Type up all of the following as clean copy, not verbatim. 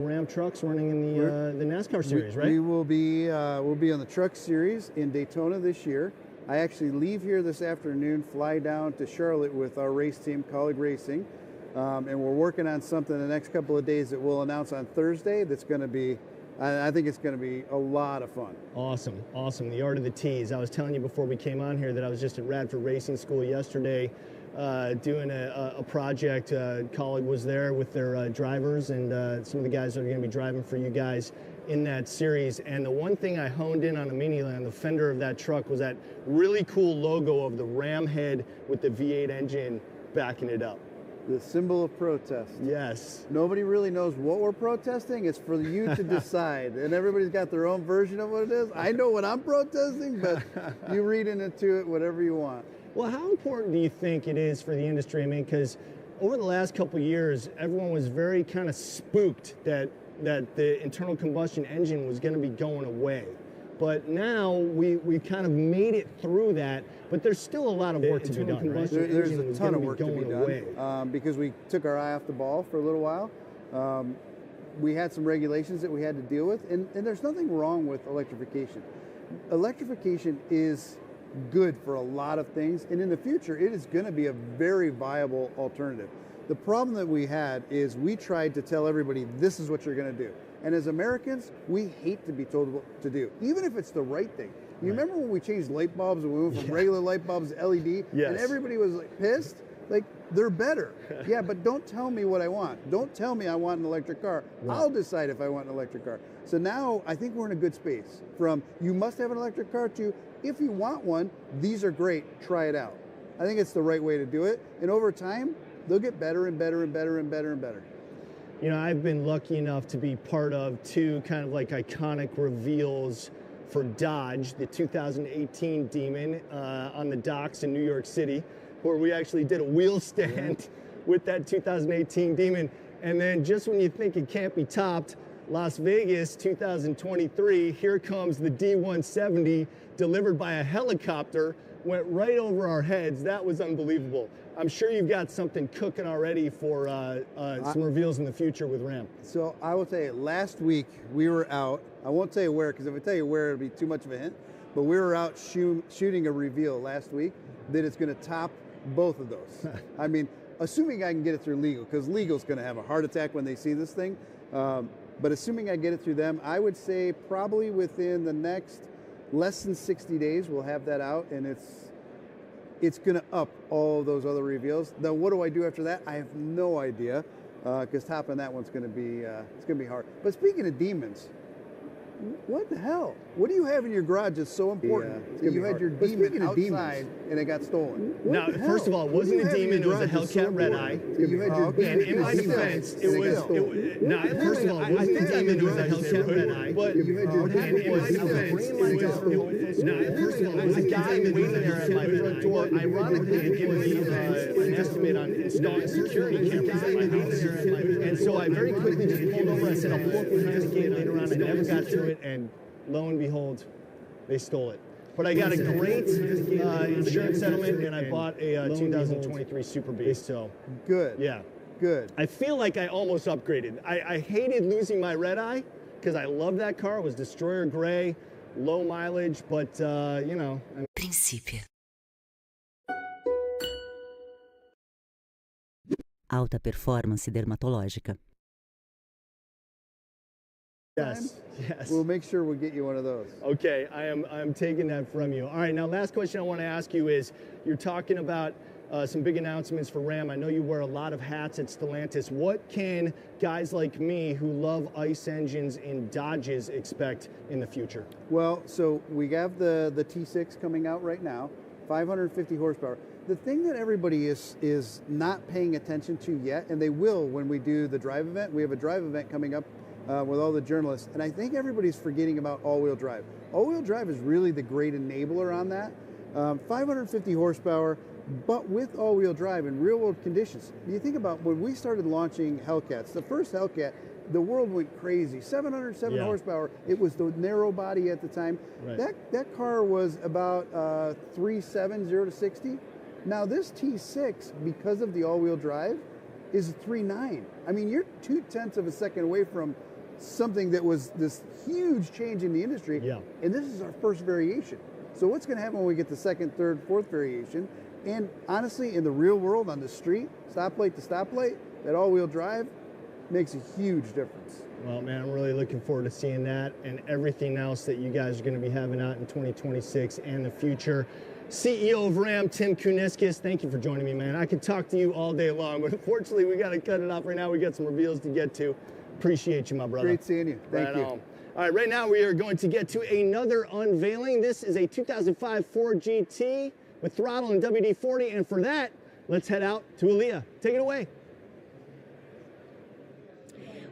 Ram trucks running in the NASCAR series, right? We will be we'll be on the truck series in Daytona this year. I actually leave here this afternoon, fly down to Charlotte with our race team, Colleague Racing, and we're working on something the next couple of days that we'll announce on Thursday. That's going to be, I think it's going to be a lot of fun. Awesome, awesome. The art of the tease. I was telling you before we came on here that I was just at Radford Racing School yesterday, doing a project. Colleague was there with their drivers and some of the guys that are going to be driving for you guys in that series. And the one thing I honed in on immediately on the fender of that truck was that really cool logo of the ram head with the V8 engine backing it up. The symbol of protest. Yes. Nobody really knows what we're protesting. It's for you to decide. And everybody's got their own version of what it is. I know what I'm protesting, but you read into it whatever you want. Well, how important do you think it is for the industry? I mean, because over the last couple of years, everyone was very kind of spooked that the internal combustion engine was going to be going away. But now we kind of made it through that, but there's still a lot of work to be done, right? There's a ton of work to be done because we took our eye off the ball for a little while. We had some regulations that we had to deal with, and there's nothing wrong with electrification. Electrification is good for a lot of things, and in the future it is going to be a very viable alternative. The problem that we had is we tried to tell everybody this is what you're going to do, and as Americans we hate to be told what to do, even if it's the right thing. You remember when we changed light bulbs and we went from regular light bulbs to LED? Yes. And everybody was like pissed, like they're better. Yeah, but don't tell me what I want. Don't tell me I want an electric car. Right. I'll decide if I want an electric car. So now I think we're in a good space from you must have an electric car to if you want one, these are great, try it out. I think it's the right way to do it. And over time, they'll get better and better and better and better and better. You know, I've been lucky enough to be part of two kind of like iconic reveals for Dodge, the 2018 Demon on the docks in New York City, where we actually did a wheel stand with that 2018 Demon. And then just when you think it can't be topped, Las Vegas 2023, here comes the D170 delivered by a helicopter, went right over our heads. That was unbelievable. I'm sure you've got something cooking already for some reveals in the future with Ram. So I will tell you, last week we were out. I won't tell you where, because if I tell you where, it'll be too much of a hint. But we were out shooting a reveal last week that is going to top both of those. I mean, assuming I can get it through legal, because legal's going to have a heart attack when they see this thing. But assuming I get it through them, I would say probably within the next less than 60 days, we'll have that out, and it's going to up all of those other reveals. Now, what do I do after that? I have no idea, because topping that one's going to be it's going to be hard. But speaking of demons, what the hell? What do you have in your garage that's so important? Yeah, you had your demon outside and it got stolen. Now, first of all, it wasn't a demon, it was a Hellcat Red Eye. And in my defense, it was now, first of all, it wasn't a demon, it was a Hellcat Red Eye. But in my defense, first of all, it was a guy waiting there at my front door, ironically, to give me an estimate on installing security cameras at my house. And so I very quickly just pulled over. I said, I'll pull up behind the gate later on. I never got to it, and lo and behold, they stole it. But I got a great insurance settlement, and I bought a 2023 Super Beast. So good. Yeah. Good. I feel like I almost upgraded. I hated losing my Red Eye because I loved that car. It was Destroyer Gray, low mileage, but you know. Principio. Alta performance dermatológica. Yes, yes. We'll make sure we'll get you one of those. Okay, I'm taking that from you. All right, now last question I want to ask you is, you're talking about some big announcements for Ram. I know you wear a lot of hats at Stellantis. What can guys like me who love ICE engines in Dodges expect in the future? Well, so we have the T6 coming out right now, 550 horsepower. The thing that everybody is not paying attention to yet, and they will when we do the drive event. We have a drive event coming up with all the journalists, and I think everybody's forgetting about all-wheel drive. All-wheel drive is really the great enabler on that. 550 horsepower, but with all-wheel drive in real-world conditions. You think about when we started launching Hellcats, the first Hellcat, the world went crazy. 707 horsepower. It was the narrow body at the time. Right. That car was about 3.7, 0 to 60. Now this T6, because of the all-wheel drive, is a 3.9. I mean, you're 0.2 of a second away from something that was this huge change in the industry. Yeah. And this is our first variation. So what's going to happen when we get the second, third, fourth variation? And honestly, in the real world, on the street, stoplight to stoplight, that all-wheel drive makes a huge difference. Well, man, I'm really looking forward to seeing that and everything else that you guys are going to be having out in 2026 and the future. CEO of Ram, Tim Kuniskis, thank you for joining me, man. I could talk to you all day long, but unfortunately, we got to cut it off right now. We got some reveals to get to. Appreciate you, my brother. Great seeing you. Thank you. On. All right, right now we are going to get to another unveiling. This is a 2005 Ford GT with throttle and WD-40, and for that, let's head out to Aaliyah. Take it away.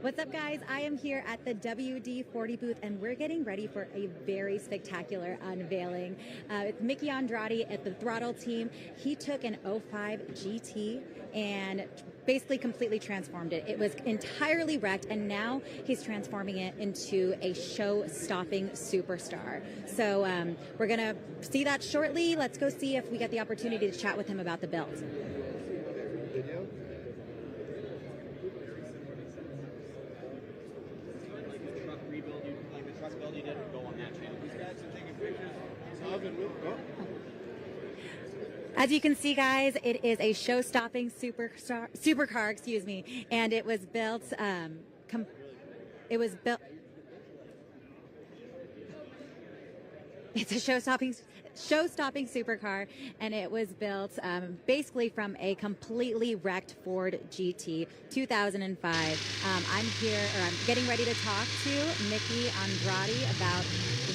What's up, guys? I am here at the WD-40 booth, and we're getting ready for a very spectacular unveiling. It's Mickey Andrade at the Throttle team. He took an 05 GT and basically completely transformed it. It was entirely wrecked, and now he's transforming it into a show-stopping superstar. So we're going to see that shortly. Let's go see if we get the opportunity to chat with him about the build. As you can see, guys, it is a show-stopping supercar, excuse me, and it was built. It's a show-stopping supercar, and it was built basically from a completely wrecked Ford GT 2005. I'm getting ready to talk to Mickey Andrade about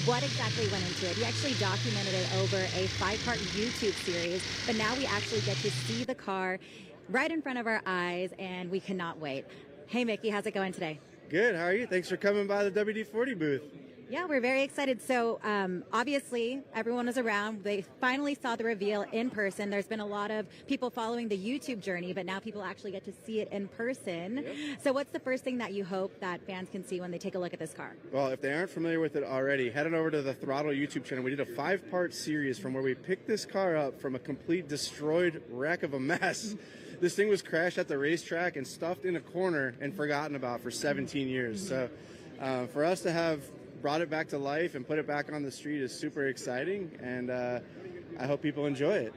what exactly went into it. He actually documented it over a 5-part YouTube series, but now we actually get to see the car right in front of our eyes, and we cannot wait. Hey, Mickey, how's it going today? Good. How are you? Thanks for coming by the WD-40 booth. Yeah, we're very excited. So obviously, everyone was around. They finally saw the reveal in person. There's been a lot of people following the YouTube journey, but now people actually get to see it in person. Yep. So what's the first thing that you hope that fans can see when they take a look at this car? Well, if they aren't familiar with it already, head on over to the Throttle YouTube channel. We did a 5-part series from where we picked this car up from a complete destroyed wreck of a mess. This thing was crashed at the racetrack and stuffed in a corner and forgotten about for 17 years. So for us to have brought it back to life and put it back on the street is super exciting, and I hope people enjoy it.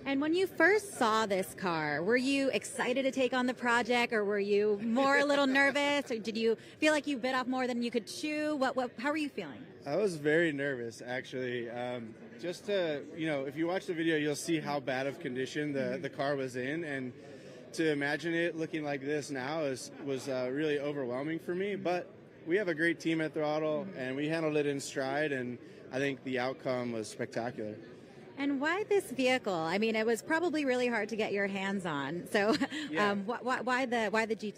And when you first saw this car, were you excited to take on the project, or were you more a little nervous, or did you feel like you bit off more than you could chew? How were you feeling? I was very nervous, actually. Just to, if you watch the video, you'll see how bad of condition the car was in, and to imagine it looking like this now was really overwhelming for me. But we have a great team at Throttle, and we handled it in stride, and I think the outcome was spectacular. And why this vehicle? I mean, it was probably really hard to get your hands on. So yeah. Why the GT?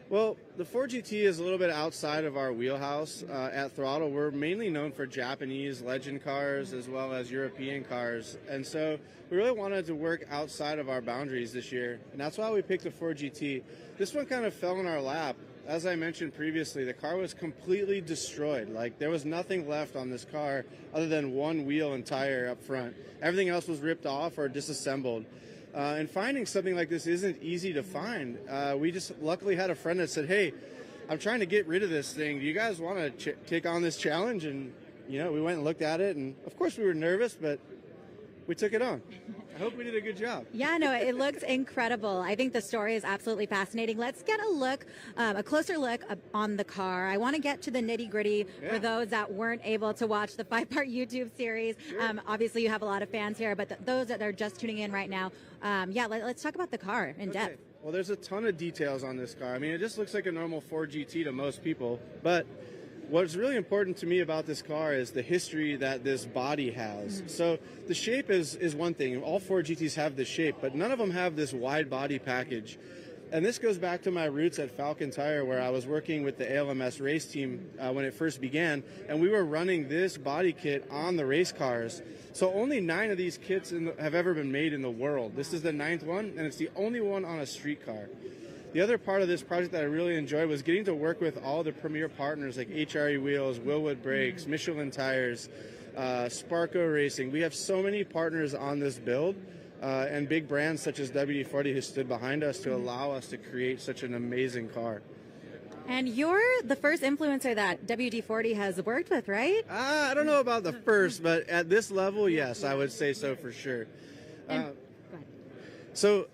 Well, the Ford GT is a little bit outside of our wheelhouse at Throttle. We're mainly known for Japanese legend cars as well as European cars. And so we really wanted to work outside of our boundaries this year. And that's why we picked the Ford GT. This one kind of fell in our lap. As I mentioned previously, the car was completely destroyed. Like, there was nothing left on this car other than one wheel and tire up front. Everything else was ripped off or disassembled. And finding something like this isn't easy to find. We just luckily had a friend that said, hey, I'm trying to get rid of this thing. Do you guys want to take on this challenge? And, we went and looked at it. And, of course, we were nervous, but we took it on. I hope we did a good job. Yeah, no, it looks incredible. I think the story is absolutely fascinating. Let's get a closer look on the car. I want to get to the nitty-gritty for those that weren't able to watch the 5-part YouTube series. Sure. Obviously, you have a lot of fans here, but those that are just tuning in right now, let's talk about the car in depth. Well, there's a ton of details on this car. I mean, it just looks like a normal Ford GT to most people, but what's really important to me about this car is the history that this body has. Mm-hmm. So the shape is one thing. All Ford GTs have this shape, but none of them have this wide body package. And this goes back to my roots at Falcon Tire, where I was working with the ALMS race team when it first began, and we were running this body kit on the race cars. So only 9 of these kits have ever been made in the world. This is the 9th one, and it's the only one on a street car. The other part of this project that I really enjoyed was getting to work with all the premier partners like HRE Wheels, Willwood Brakes, Michelin Tires, Sparco Racing. We have so many partners on this build and big brands such as WD-40 who stood behind us to allow us to create such an amazing car. And you're the first influencer that WD-40 has worked with, right? I don't know about the first, but at this level, yes, I would say so for sure. Go ahead. So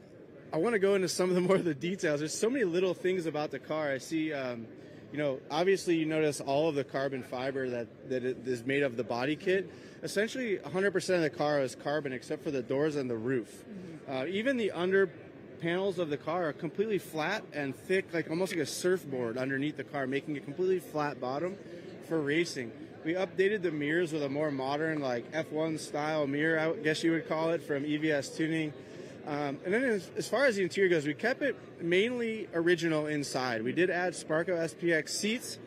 I want to go into some of the more of the details. There's so many little things about the car. I see, you know, obviously you notice all of the carbon fiber that it is made of the body kit. Essentially, 100% of the car is carbon except for the doors and the roof. Even the under panels of the car are completely flat and thick, like almost like a surfboard underneath the car, making a completely flat bottom for racing. We updated the mirrors with a more modern, like F1 style mirror, I guess you would call it, from EVS Tuning. And then as far as the interior goes, we kept it mainly original inside. We did add Sparco SPX seats.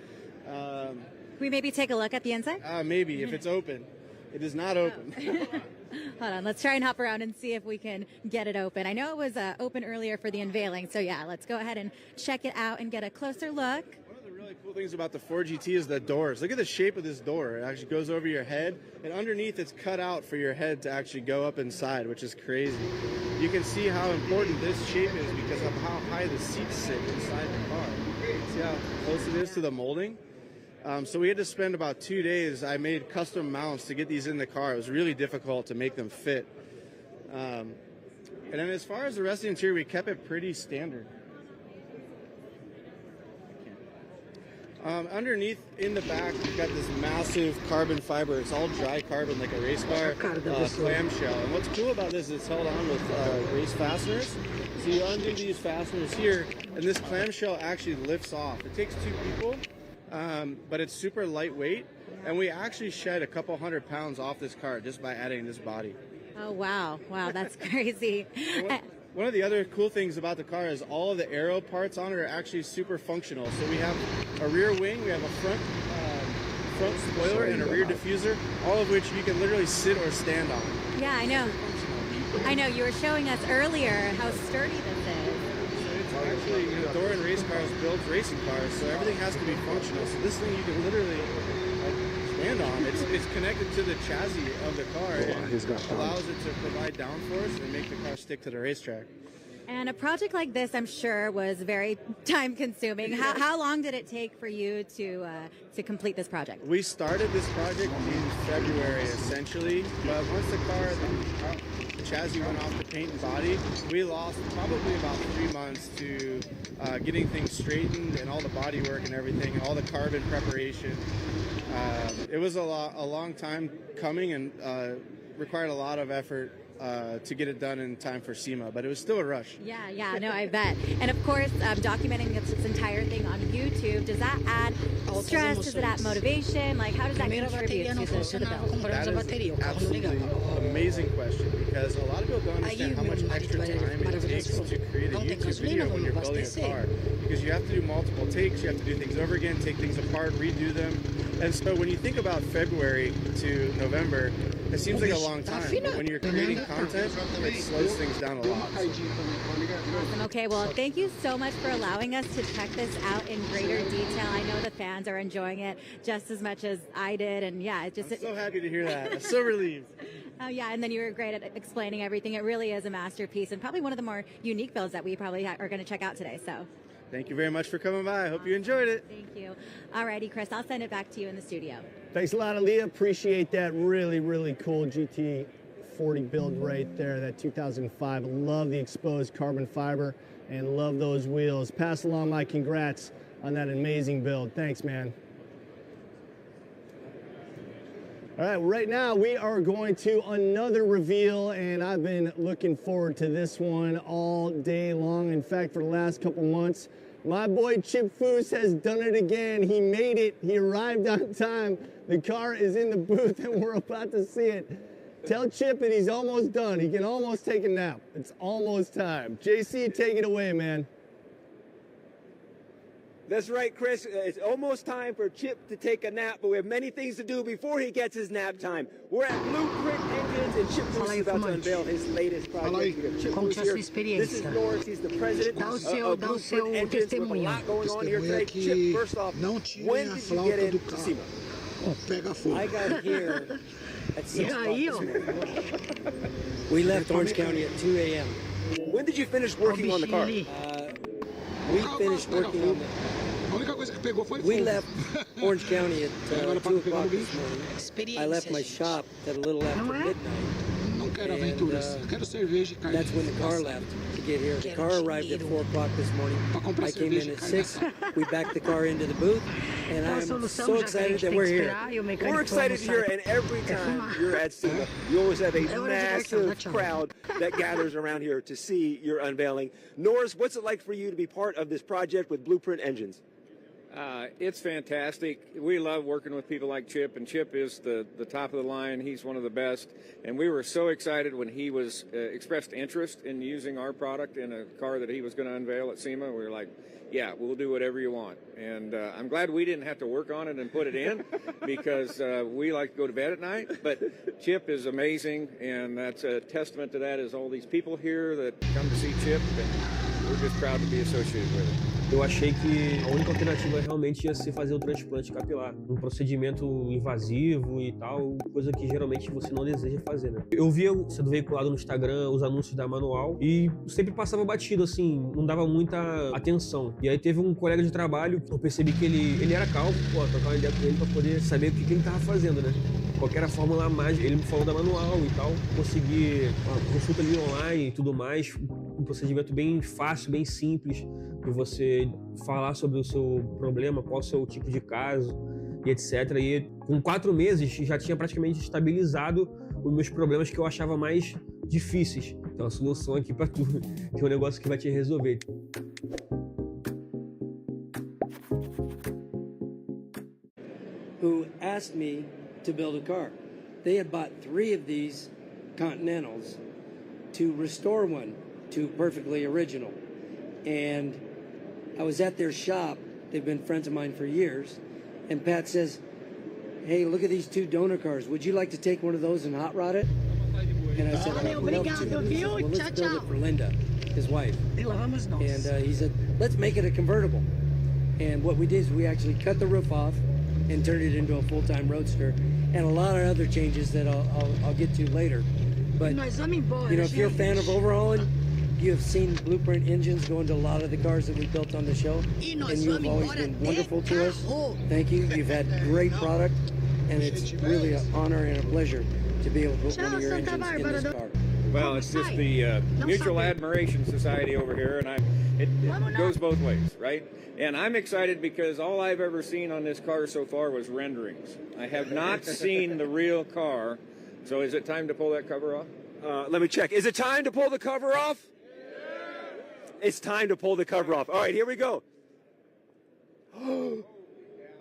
Can we maybe take a look at the inside? Maybe, if it's open. It is not open. Hold on, let's try and hop around and see if we can get it open. I know it was open earlier for the unveiling, so yeah, let's go ahead and check it out and get a closer look. One of the really cool things about the 4GT is the doors. Look at the shape of this door. It actually goes over your head, and underneath it's cut out for your head to actually go up inside, which is crazy. You can see how important this shape is because of how high the seats sit inside the car. See how close it is to the molding? So we had to spend about 2 days. I made custom mounts to get these in the car. It was really difficult to make them fit. And then as far as the rest of the interior, we kept it pretty standard. Underneath, in the back, we've got this massive carbon fiber. It's all dry carbon, like a race car clamshell. And what's cool about this is it's held on with race fasteners. So you undo these fasteners here, and this clamshell actually lifts off. It takes 2 people. But it's super lightweight, and we actually shed a couple 100 pounds off this car just by adding this body. Oh, wow. Wow, that's crazy. One of the other cool things about the car is all of the aero parts on it are actually super functional. So we have a rear wing, we have a front spoiler, and a rear diffuser, all of which you can literally sit or stand on. Yeah, I know. I know, you were showing us earlier how sturdy this is. Actually, you know, Dorian Race Cars builds racing cars, so everything has to be functional. So this thing you can literally stand on. It's connected to the chassis of the car and allows it to provide downforce and make the car stick to the racetrack. And a project like this, I'm sure, was very time-consuming. How long did it take for you to complete this project? We started this project in February, essentially, but once the chassis went off the paint and body, we lost probably about 3 months to getting things straightened and all the body work and everything, and all the carbon preparation. It was a long time coming and required a lot of effort to get it done in time for Sema, but it was still a rush. Yeah, no, I bet. And of course, documenting this entire thing on YouTube, does that add stress? Does it add motivation? Like, how does that contribute to the build? That is absolutely an amazing question, because a lot of people don't understand how much extra time it takes to create a YouTube video when you're building a car, because you have to do multiple takes, you have to do things over again, take things apart, redo them. And so when you think about February to November, it seems like a long time, but when you're creating content, it slows things down a lot. Awesome. Okay, well, thank you so much for allowing us to check this out in greater detail. I know the fans are enjoying it just as much as I did, and yeah, it just... I'm so happy to hear that. I'm so relieved. Oh yeah, and then you were great at explaining everything. It really is a masterpiece, and probably one of the more unique builds that we probably are going to check out today, so... Thank you very much for coming by. I hope you enjoyed it. Thank you. Alrighty, Chris, I'll send it back to you in the studio. Thanks a lot, Aaliyah. Appreciate that. Really, really cool GT40 build right there, that 2005. Love the exposed carbon fiber and love those wheels. Pass along my congrats on that amazing build. Thanks, man. All right, right now we are going to another reveal, and I've been looking forward to this one all day long. In fact, for the last couple months, my boy Chip Foose has done it again. He made it. He arrived on time. The car is in the booth, and we're about to see it. Tell Chip that he's almost done. He can almost take a nap. It's almost time. JC, take it away, man. That's right, Chris. It's almost time for Chip to take a nap, but we have many things to do before he gets his nap time. We're at Blueprint Engines, and Chip Foose is about to unveil his latest project. Chip Foose here. This is Norris. He's the president of Blueprint Engines. With a lot going on here today. Chip, first off, when did you get into Sema? I got here at 6 o'clock this morning. We left Orange County at 2 a.m. When did you finish working on the car? We finished working on We left Orange County at 2 o'clock this morning. I left my shop at a little after midnight. And, that's when the car left to get here. The car arrived at 4 o'clock this morning. I came in at 6. We backed the car into the booth, and I'm so excited that we're here. We're excited here, and every time you're at Sema, you always have a massive crowd that gathers around here to see your unveiling. Norris, what's it like for you to be part of this project with Blueprint Engines? It's fantastic. We love working with people like Chip, and Chip is the top of the line. He's one of the best, and we were so excited when he was expressed interest in using our product in a car that he was going to unveil at SEMA. We were like, yeah, we'll do whatever you want. And I'm glad we didn't have to work on it and put it in because we like to go to bed at night. But Chip is amazing, and that's a testament to that is all these people here that come to see Chip, and we're just proud to be associated with it. Eu achei que a única alternativa realmente ia ser fazer o transplante capilar, um procedimento invasivo e tal, coisa que geralmente você não deseja fazer, né? Eu via sendo veiculado no Instagram os anúncios da Manual e sempre passava batido, assim, não dava muita atenção. E aí teve um colega de trabalho que eu percebi que ele era calvo, trocar uma ideia com ele pra poder saber o que ele tava fazendo, né? Qual que era a fórmula mágica, ele me falou da Manual e tal, consegui uma consulta ali online e tudo mais, um procedimento bem fácil, bem simples, de você falar sobre o seu problema, qual o seu tipo de caso e etc. E com 4 meses já tinha praticamente estabilizado os meus problemas que eu achava mais difíceis. Então a solução aqui para tudo, que é um negócio que vai te resolver. Who asked me to build a car. They had bought 3 of these Continentals to restore one to perfectly original. And I was at their shop. They've been friends of mine for years. And Pat says, hey, look at these 2 donor cars. Would you like to take one of those and hot rod it? And I said, I'd love to. He said, well, let's build it for Linda, his wife. And he said, let's make it a convertible. And what we did is we actually cut the roof off and turned it into a full-time roadster. And a lot of other changes that I'll get to later. But, you know, if you're a fan of overhauling, you have seen Blueprint Engines go into a lot of the cars that we built on the show, and you have always been wonderful to us. Thank you. You've had great product, and it's really an honor and a pleasure to be able to put one of your engines in this car. Well, it's just the Mutual Admiration Society over here, and it goes both ways, right? And I'm excited because all I've ever seen on this car so far was renderings. I have not seen the real car. So is it time to pull that cover off? Let me check. Is it time to pull the cover off? It's time to pull the cover off. All right, here we go.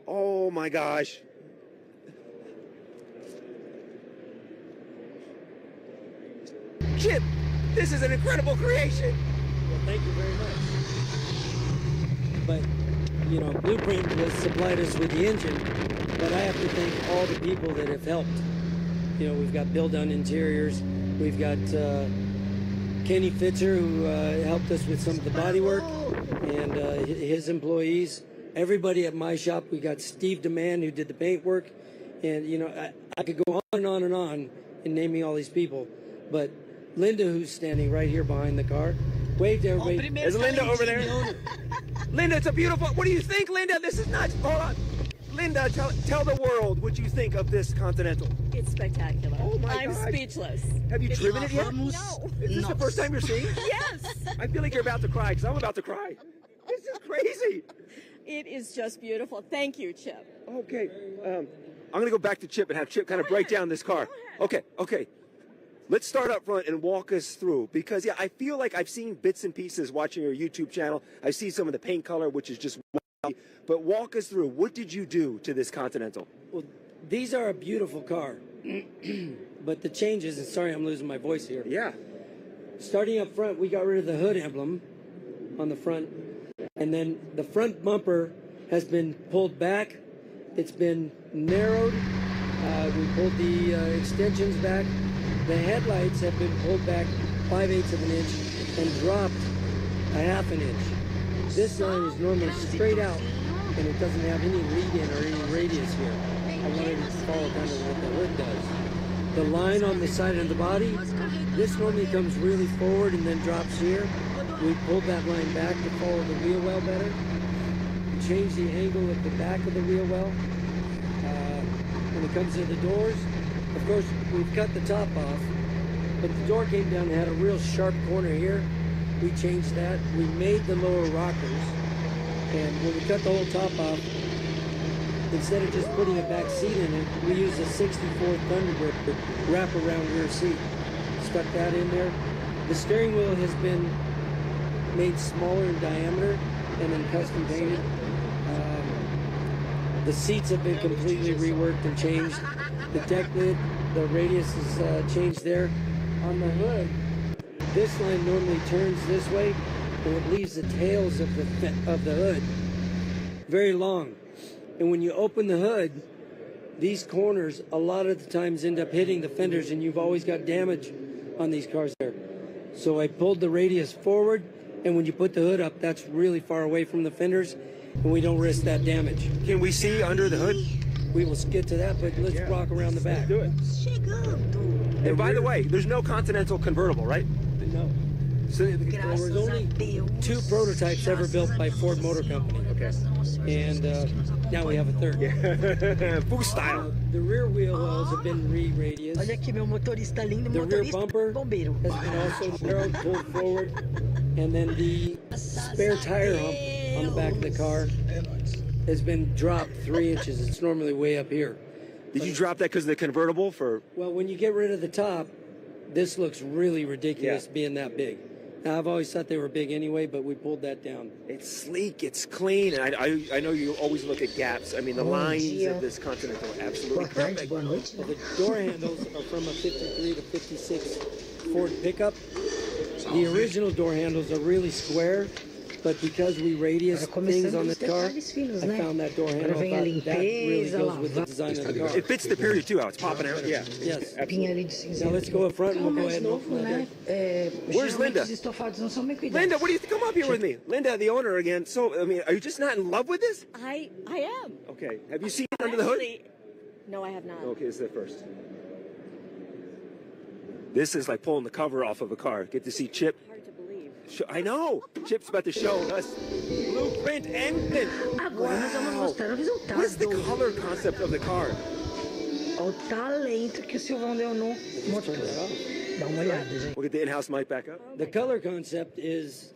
Oh my gosh. Chip, this is an incredible creation. Well, thank you very much. But, you know, Blueprint has supplied us with the engine, but I have to thank all the people that have helped. You know, we've got Bill Dunn Interiors, we've got Kenny Fitzer, who helped us with some of the body work, and his employees. Everybody at my shop. We got Steve DeMann, who did the paint work, and you know I could go on and on and on in naming all these people. But Linda, who's standing right here behind the car, wave to everybody. There's Linda over there. Linda, it's a beautiful. What do you think, Linda? This is nuts. Hold on. Linda, tell the world what you think of this Continental. It's spectacular. Oh my I'm gosh. speechless. Have you driven it yet? No. Is this the first time you're seeing it? Yes. I feel like you're about to cry because I'm about to cry. This is crazy. It is just beautiful. Thank you, Chip. Okay. I'm going to go back to Chip and have Chip kind of break down this car. Okay. Let's start up front and walk us through because, yeah, I feel like I've seen bits and pieces watching your YouTube channel. I see some of the paint color, which is just wild. But walk us through. What did you do to this Continental? Well, these are a beautiful car. But the changes, and sorry I'm losing my voice here. Yeah. Starting up front, we got rid of the hood emblem on the front. And then the front bumper has been pulled back. It's been narrowed. We pulled the extensions back. The headlights have been pulled back 5/8 of an inch and dropped a 1/2 inch. This line is normally straight out, and it doesn't have any lead-in or any radius here. I wanted it to follow kind of what the hood does. The line on the side of the body, this normally comes really forward and then drops here. We pulled that line back to follow the wheel well better. changed the angle of the back of the wheel well. When it comes to the doors, of course, we've cut the top off, but the door came down and had a real sharp corner here. We changed that. We made the lower rockers, and when we cut the whole top off, instead of just putting a back seat in it, we used a 64 Thunderbird wrap-around rear seat. Stuck that in there. The steering wheel has been made smaller in diameter and then custom painted. The seats have been completely reworked and changed. The deck lid, the radius is changed there. On the hood, this line normally turns this way, and it leaves the tails of the hood very long. And when you open the hood, these corners a lot of the times end up hitting the fenders, and you've always got damage on these cars there. So I pulled the radius forward, and when you put the hood up, that's really far away from the fenders, and we don't risk that damage. Can we see under the hood? We will get to that, but let's walk around the back. Let's do it. And by the way, there's no Continental convertible, right? No. So there was only 2 prototypes ever built by Ford Motor Company. Okay. And now we have a third. Full style. The rear wheel wells have been re-radiused. The rear bumper has been also narrowed, pulled forward. And then the spare tire hump on the back of the car has been dropped 3 inches. It's normally way up here. Did you drop that because of the convertible for? Well, when you get rid of the top, this looks really ridiculous being that big. Now, I've always thought they were big anyway, but we pulled that down. It's sleek, it's clean, and I know you always look at gaps. I mean, the lines of this Continental are absolutely perfect. Well, the door handles are from a 53 to 56 Ford pickup. The original door handles are really square, but because we radius things on this car, I found that door handle. That really goes with the design of the car. It fits the period too, how it's popping out. Yeah. Yes. Now let's go up front and we'll go ahead and open that. Where's Linda? Linda, what do you come up here with me? Linda, the owner again. So, I mean, are you just not in love with this? I am. Okay. Have you seen under the hood? No, I have not. Okay, this is it first. This is like pulling the cover off of a car. Get to see Chip. Hard to believe. I know. Chip's about to show us blueprint engine. Wow. What's the color concept of the car? O talento que o Silvão deu no motor. Dá uma olhada, gente. We'll get the in-house mic back up. The color concept is,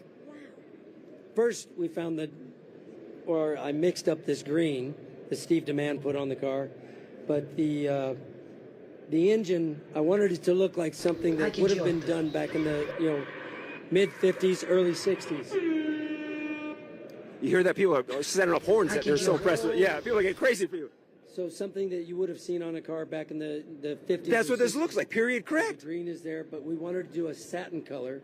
first we found I mixed up this green that Steve DeMann put on the car, but the engine, I wanted it to look like something that would have been done back in the mid-50s, early 60s. You hear that? People are setting up horns that they're so impressed with. Yeah, people get crazy for you. So something that you would have seen on a car back in the 50s. That's what this looks like, period correct. The green is there, but we wanted to do a satin color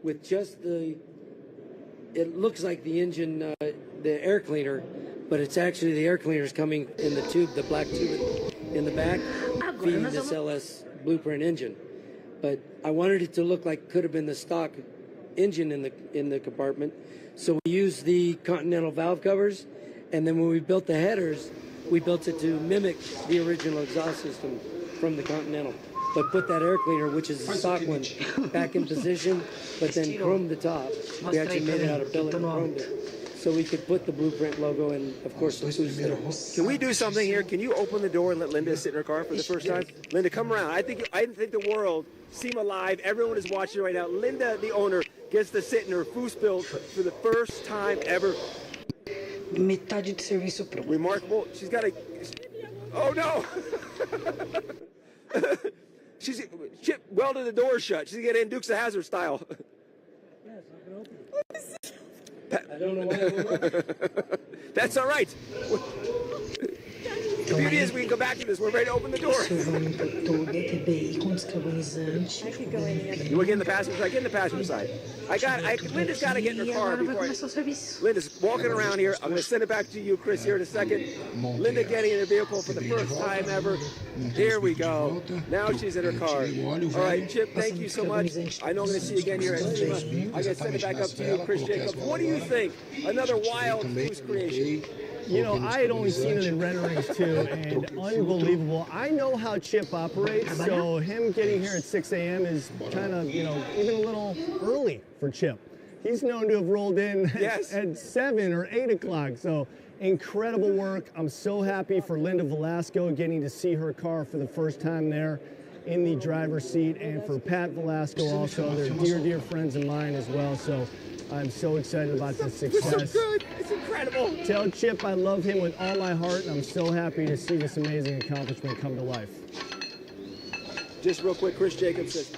with just it looks like the engine, the air cleaner, but it's actually the air cleaner is coming in the tube, the black tube in the back, feeding this LS blueprint engine. But I wanted it to look like could have been the stock engine in the compartment. So we used the Continental valve covers, and then when we built the headers, we built it to mimic the original exhaust system from the Continental. But put that air cleaner, which is a stock one, back in position, but then chromed the top. We actually made it out of billet and chromed it. So we could put the blueprint logo and, of course, the booster. Can we do something here? Can you open the door and let Linda sit in her car for the first time? Linda, come around. I think the world, Sema Live, everyone is watching right now. Linda, the owner, gets to sit in her Fußbild for the first time ever. Metade de serviço pronto. Remarkable. She's got a... Oh, no! Chip welded the door shut. She's getting in Dukes of Hazzard style. I don't know why. That's all right. The beauty is we can go back to this. We're ready to open the door. I could go in the other. You want to get in the passenger side? Get in the passenger side. Linda's got to get in her car before Linda's walking around here. I'm going to send it back to you, Chris, here in a second. Linda getting in her vehicle for the first time ever. Here we go. Now she's in her car. All right, Chip, thank you so much. I know I'm going to see you again here at Sema. I'm going to send it back up to you, Chris Jacobs. What do you think? Another wild goose creation. You know, I had only seen it in renderings too, and unbelievable. I know how Chip operates, so him getting here at 6 a.m. is kind of, even a little early for Chip. He's known to have rolled in at 7 or 8 o'clock, so incredible work. I'm so happy for Linda Velasco getting to see her car for the first time there in the driver's seat, and for Pat Velasco also. They're dear, dear friends of mine as well, so I'm so excited about this success. It's so good. It's incredible. Tell Chip I love him with all my heart, and I'm so happy to see this amazing accomplishment come to life. Just real quick, Chris Jacobs says,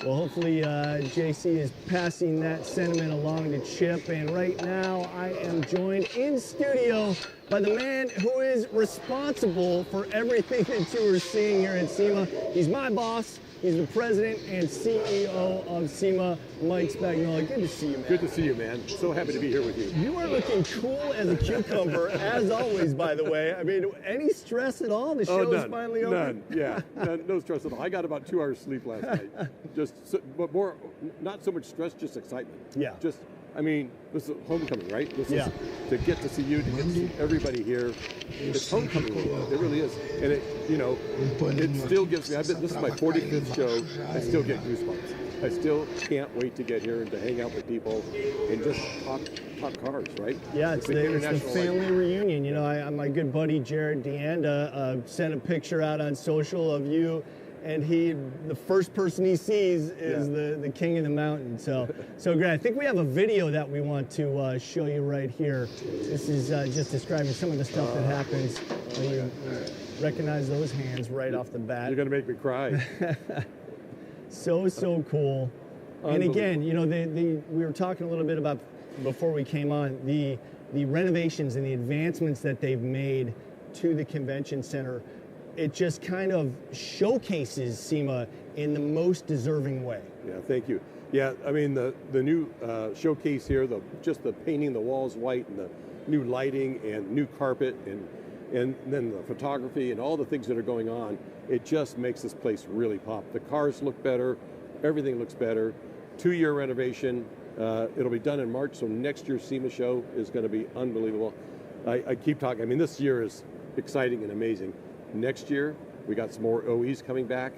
well, hopefully JC is passing that sentiment along to Chip, and right now I am joined in studio by the man who is responsible for everything that you are seeing here at SEMA. He's my boss. He's the president and CEO of SEMA, Mike Spagnola. Good to see you, man. Good to see you, man. So happy to be here with you. You are looking cool as a cucumber, as always, by the way. I mean, any stress at all? The show is finally over? None, yeah. No stress at all. I got about 2 hours sleep last night. But more, not so much stress, just excitement. Yeah. I mean, this is homecoming, right? This is to get to see you, to get to see everybody here. It's homecoming. It really is. And it still gives me, this is my 45th show. I still get goosebumps. I still can't wait to get here and to hang out with people and just talk cars, right? Yeah, it's the family reunion. You know, my good buddy Jared Deanda sent a picture out on social of you, and the first person he sees is the king of the mountain. So great. I think we have a video that we want to show you right here. This is just describing some of the stuff that happens when you recognize those hands right off the bat. You're gonna make me cry. So cool. And again, you know, we were talking a little bit about before we came on the renovations and the advancements that they've made to the convention center. It just kind of showcases SEMA in the most deserving way. Yeah, thank you. Yeah, I mean, the new showcase here, just the painting the walls white and the new lighting and new carpet and then the photography and all the things that are going on, it just makes this place really pop. The cars look better, everything looks better. 2-year renovation. It'll be done in March, so next year's SEMA show is going to be unbelievable. I keep talking. I mean, this year is exciting and amazing. Next year, we got some more OEs coming back.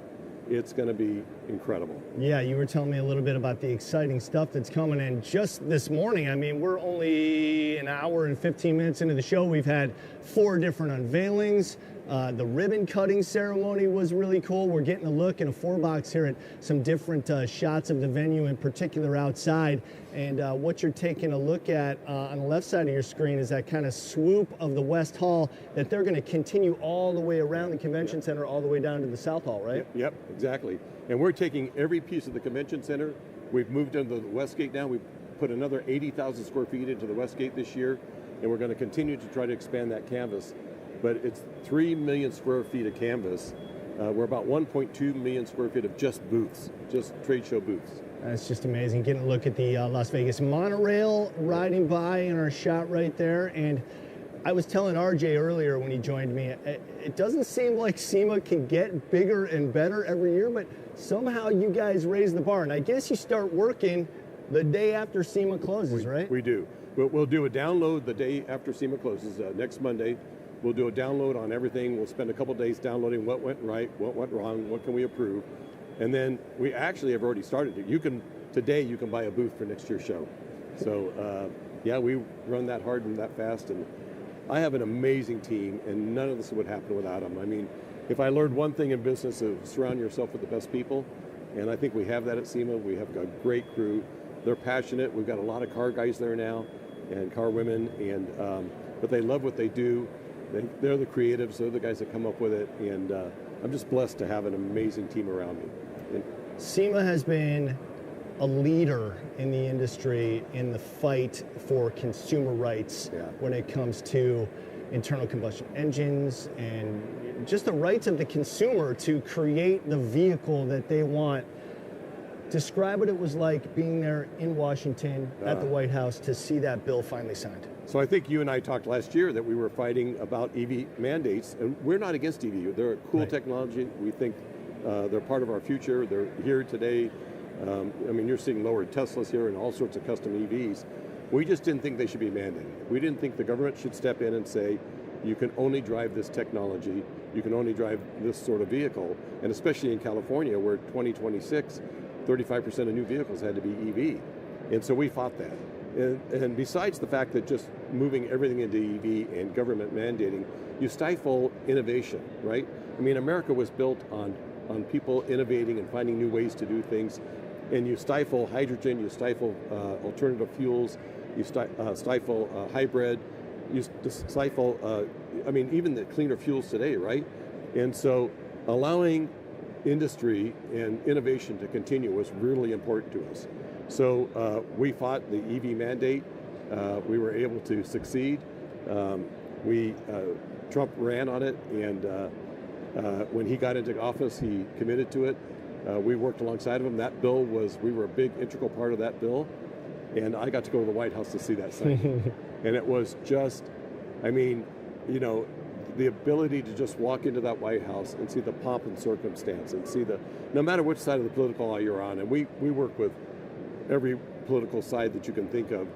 It's going to be incredible. Yeah, you were telling me a little bit about the exciting stuff that's coming in just this morning. I mean, we're only an hour and 15 minutes into the show. We've had 4 different unveilings. The ribbon cutting ceremony was really cool. We're getting a look in a 4-box here at some different shots of the venue, in particular outside. And what you're taking a look at on the left side of your screen is that kind of swoop of the West Hall that they're going to continue all the way around the convention center, all the way down to the South Hall, right? Yep, exactly. And we're taking every piece of the convention center. We've moved into the West Gate now. We've put another 80,000 square feet into the West Gate this year, and we're going to continue to try to expand that canvas. But it's 3 million square feet of canvas. We're about 1.2 million square feet of just booths, just trade show booths. That's just amazing. Getting a look at the Las Vegas monorail riding by in our shot right there. And I was telling RJ earlier when he joined me, it doesn't seem like SEMA can get bigger and better every year, but somehow you guys raise the bar. And I guess you start working the day after SEMA closes, right? We do. We'll do a download the day after SEMA closes, next Monday. We'll do a download on everything. We'll spend a couple days downloading what went right, what went wrong, what can we improve. And then we actually have already started it. Today you can buy a booth for next year's show. So yeah, we run that hard and that fast. And I have an amazing team, and none of this would happen without them. I mean, if I learned one thing in business, is surround yourself with the best people. And I think we have that at SEMA. We have a great crew. They're passionate. We've got a lot of car guys there now and car women, and but they love what they do. They're the creatives. They're the guys that come up with it, and I'm just blessed to have an amazing team around me. And SEMA has been a leader in the industry in the fight for consumer rights when it comes to internal combustion engines and just the rights of the consumer to create the vehicle that they want. Describe what it was like being there in Washington at the White House to see that bill finally signed. So I think you and I talked last year that we were fighting about EV mandates, and we're not against EV. They're a cool technology. We think they're part of our future. They're here today. I mean, you're seeing lowered Teslas here and all sorts of custom EVs. We just didn't think they should be mandated. We didn't think the government should step in and say, you can only drive this technology, you can only drive this sort of vehicle, and especially in California, where 2026, 35% of new vehicles had to be EV. And so we fought that. And besides the fact that just moving everything into EV and government mandating, you stifle innovation, right? I mean, America was built on people innovating and finding new ways to do things. And you stifle hydrogen, you stifle alternative fuels, you stifle hybrid, you stifle, I mean, even the cleaner fuels today, right? And so allowing industry and innovation to continue was really important to us. So we fought the EV mandate. We were able to succeed. Trump ran on it, and when he got into office, he committed to it. We worked alongside of him. That bill we were a big integral part of that bill, and I got to go to the White House to see that sign. And it was just, I mean, you know, the ability to just walk into that White House and see the pomp and circumstance and see no matter which side of the political aisle you're on, and we work with every political side that you can think of,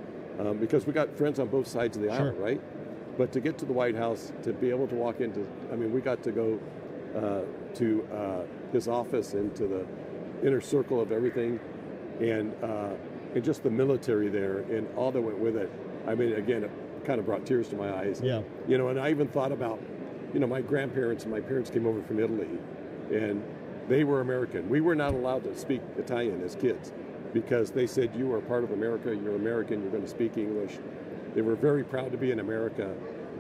because we got friends on both sides of the aisle, right? But to get to the White House, to be able to walk into, I mean, we got to go to his office and to the inner circle of everything, and just the military there and all that went with it. I mean, again, it kind of brought tears to my eyes. Yeah. You know, and I even thought about, you know, my grandparents and my parents came over from Italy, and they were American. We were not allowed to speak Italian as kids because they said, you are part of America, you're American, you're going to speak English. They were very proud to be in America,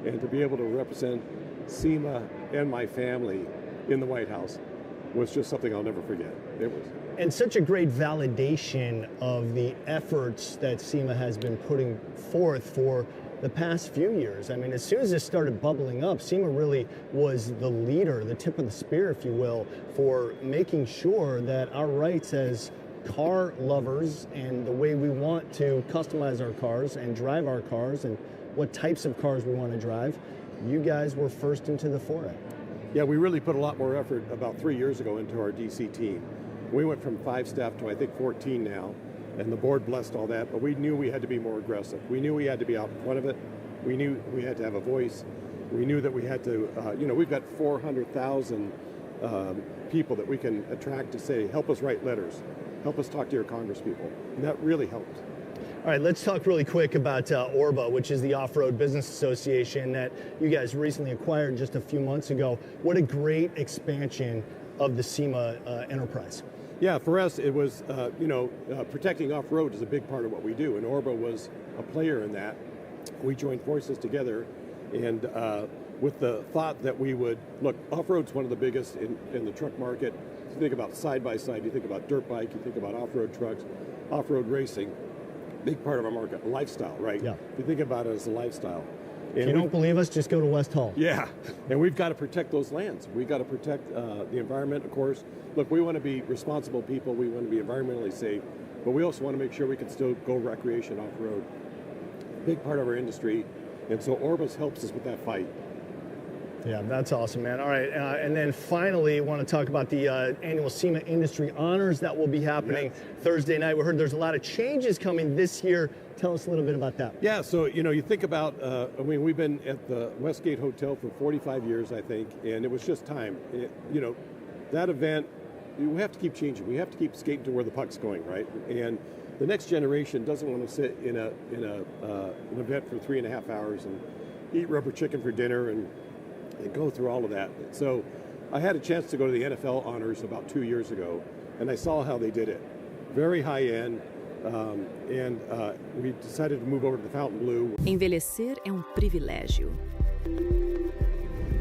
and to be able to represent Sema and my family in the White House was just something I'll never forget. It was. And such a great validation of the efforts that Sema has been putting forth for the past few years. I mean, as soon as this started bubbling up, Sema really was the leader, the tip of the spear, if you will, for making sure that our rights as car lovers and the way we want to customize our cars and drive our cars and what types of cars we want to drive, you guys were first into the foray. Yeah, we really put a lot more effort about 3 years ago into our DC team. We went from 5 staff to I think 14 now, and the board blessed all that, but we knew we had to be more aggressive. We knew we had to be out in front of it. We knew we had to have a voice. We knew that we had to, you know, we've got 400,000 people that we can attract to say, help us write letters, help us talk to your congresspeople, and that really helped. All right, let's talk really quick about ORBA, which is the Off-Road Business Association that you guys recently acquired just a few months ago. What a great expansion of the Sema enterprise. Yeah, for us, it was, protecting off-road is a big part of what we do, and ORBA was a player in that. We joined forces together, and with the thought that we would, look, off-road's one of the biggest in the truck market. You think about side-by-side, you think about dirt bike, you think about off-road trucks, off-road racing. Big part of our market, a lifestyle, right? Yeah. You think about it as a lifestyle. And if you don't believe us, just go to West Hall. Yeah, and we've got to protect those lands. We've got to protect the environment, of course. Look, we want to be responsible people. We want to be environmentally safe, but we also want to make sure we can still go recreation off-road. Big part of our industry, and so Orbis helps us with that fight. Yeah, that's awesome, man. All right, and then finally, I want to talk about the annual Sema Industry Honors that will be happening Thursday night. We heard there's a lot of changes coming this year. Tell us a little bit about that. Yeah, so, you know, you think about, I mean, we've been at the Westgate Hotel for 45 years, I think, and it was just time. You know, that event, we have to keep changing. We have to keep skating to where the puck's going, right? And the next generation doesn't want to sit in an event for 3.5 hours and eat rubber chicken for dinner and go through all of that. So I had a chance to go to the NFL Honors about 2 years ago, and I saw how they did it. Very high end, and we decided to move over to the Fontainebleau. Envelhecer é privilégio.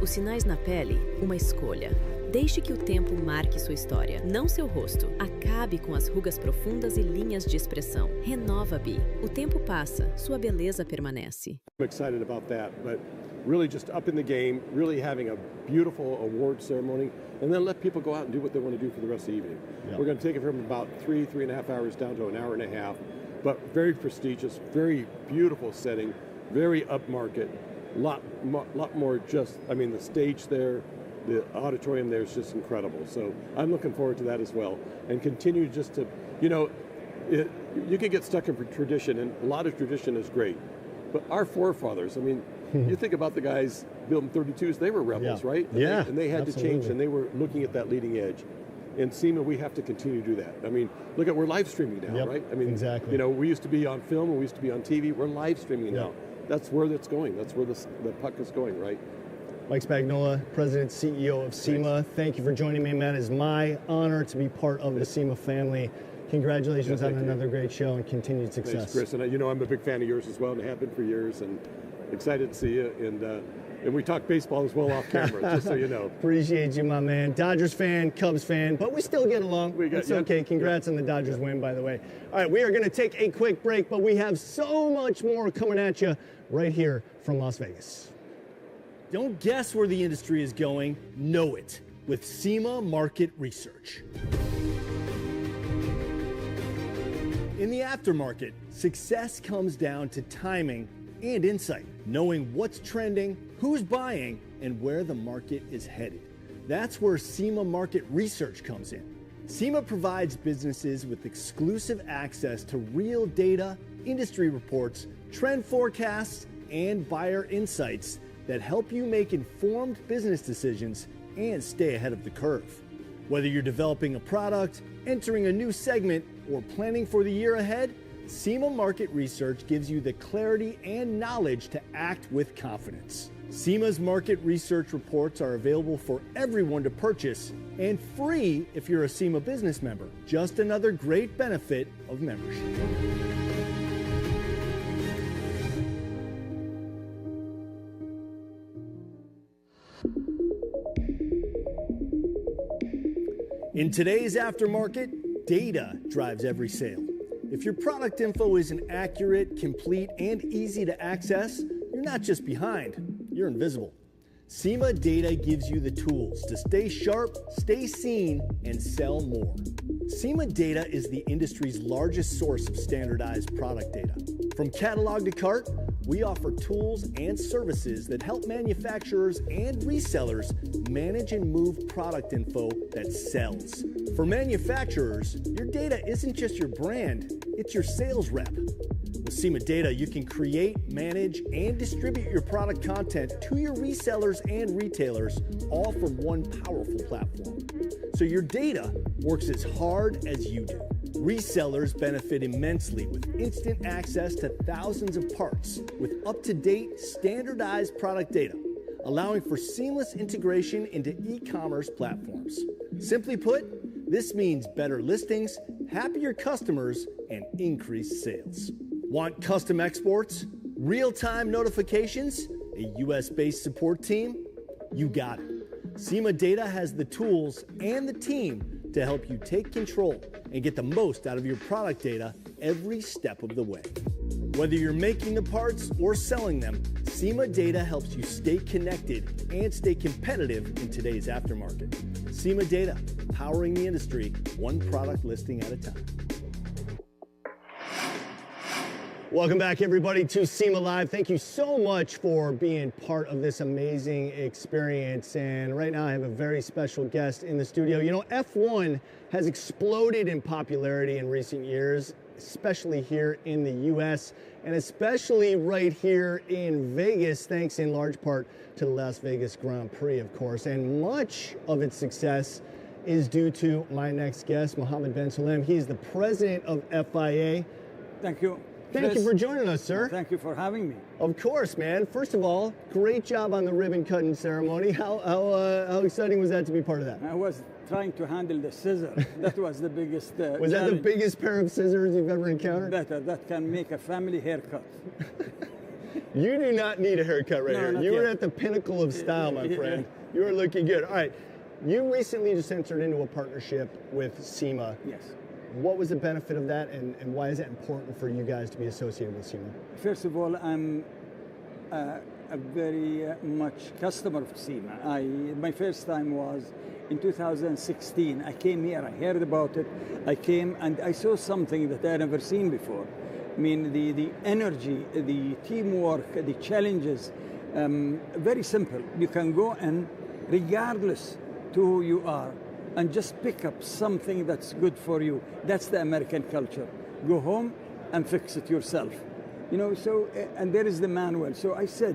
Os sinais na pele, uma escolha. Deixe que o tempo marque sua história, não seu rosto. Acabe com as rugas profundas e linhas de expressão. Renova-Bi. O tempo passa, sua beleza permanece. I'm excited about that, but really just up in the game, really having a beautiful award ceremony, and then let people go out and do what they want to do for the rest of the evening. Yep. We're going to take it from about 3.5 hours down to an hour and a half, but very prestigious, very beautiful setting, very upmarket, lot more just, I mean, the stage there, the auditorium there is just incredible. So I'm looking forward to that as well, and continue just to, you know, you can get stuck in tradition, and a lot of tradition is great, but our forefathers, I mean, you think about the guys building 32s, they were rebels, right? Yeah. And they had to change, and they were looking at that leading edge. And Sema, we have to continue to do that. I mean, look at, we're live streaming now, right? I mean, exactly. You know, we used to be on film and we used to be on TV. We're live streaming now. That's where that's going. That's where the puck is going, right? Mike Spagnola, President, CEO of Sema. Thank you for joining me, man. It's my honor to be part of the Sema family. Congratulations on another great show and continued success. Thanks, Chris. And you know, I'm a big fan of yours as well, and have been for years. And excited to see you. And we talk baseball as well off camera, just so you know. Appreciate you, my man. Dodgers fan, Cubs fan, but we still get along. It's okay. Congrats on the Dodgers win, by the way. All right, we are going to take a quick break, but we have so much more coming at you right here from Las Vegas. Don't guess where the industry is going. Know it with Sema Market Research. In the aftermarket, success comes down to timing and insight, knowing what's trending, who's buying, and where the market is headed. That's where Sema Market Research comes in. Sema provides businesses with exclusive access to real data, industry reports, trend forecasts, and buyer insights that help you make informed business decisions and stay ahead of the curve. Whether you're developing a product, entering a new segment, or planning for the year ahead, Sema Market Research gives you the clarity and knowledge to act with confidence. Sema's market research reports are available for everyone to purchase and free if you're a Sema business member. Just another great benefit of membership. In today's aftermarket, data drives every sale. If your product info isn't accurate, complete, and easy to access, you're not just behind, you're invisible. Sema Data gives you the tools to stay sharp, stay seen, and sell more. Sema Data is the industry's largest source of standardized product data. From catalog to cart, we offer tools and services that help manufacturers and resellers manage and move product info that sells. For manufacturers, your data isn't just your brand, it's your sales rep. With Sema Data, you can create, manage, and distribute your product content to your resellers and retailers, all from one powerful platform. So your data works as hard as you do. Resellers benefit immensely with instant access to thousands of parts with up-to-date, standardized product data, allowing for seamless integration into e-commerce platforms. Simply put, this means better listings, happier customers, and increased sales. Want custom exports, real-time notifications, a US-based support team? You got it. Sema Data has the tools and the team to help you take control and get the most out of your product data every step of the way. Whether you're making the parts or selling them, Sema Data helps you stay connected and stay competitive in today's aftermarket. Sema Data, powering the industry, one product listing at a time. Welcome back, everybody, to Sema Live. Thank you so much for being part of this amazing experience. And right now I have a very special guest in the studio. You know, F1 has exploded in popularity in recent years, especially here in the US, and especially right here in Vegas, thanks in large part to the Las Vegas Grand Prix, of course. And much of its success is due to my next guest, Mohammed Ben Salem. He's the president of FIA. Thank you. Thank you for joining us, sir. Thank you for having me. Of course, man. First of all, great job on the ribbon cutting ceremony. How exciting was that to be part of that? I was trying to handle the scissor. That was the biggest Was that the biggest pair of scissors you've ever encountered? Better. That can make a family haircut. You do not need a haircut right here. You yet. are at the pinnacle of style, my friend. You are looking good. All right. You recently just entered into a partnership with Sema. Yes. What was the benefit of that, and why is it important for you guys to be associated with Sema? First of all, I'm a very much customer of Sema. My first time was in 2016. I came here, I heard about it. I came and I saw something that I had never seen before. I mean, the energy, the teamwork, the challenges, very simple. You can go and regardless to who you are, and just pick up something that's good for you. That's the American culture. Go home and fix it yourself. You know, so, and there is the manual. So I said,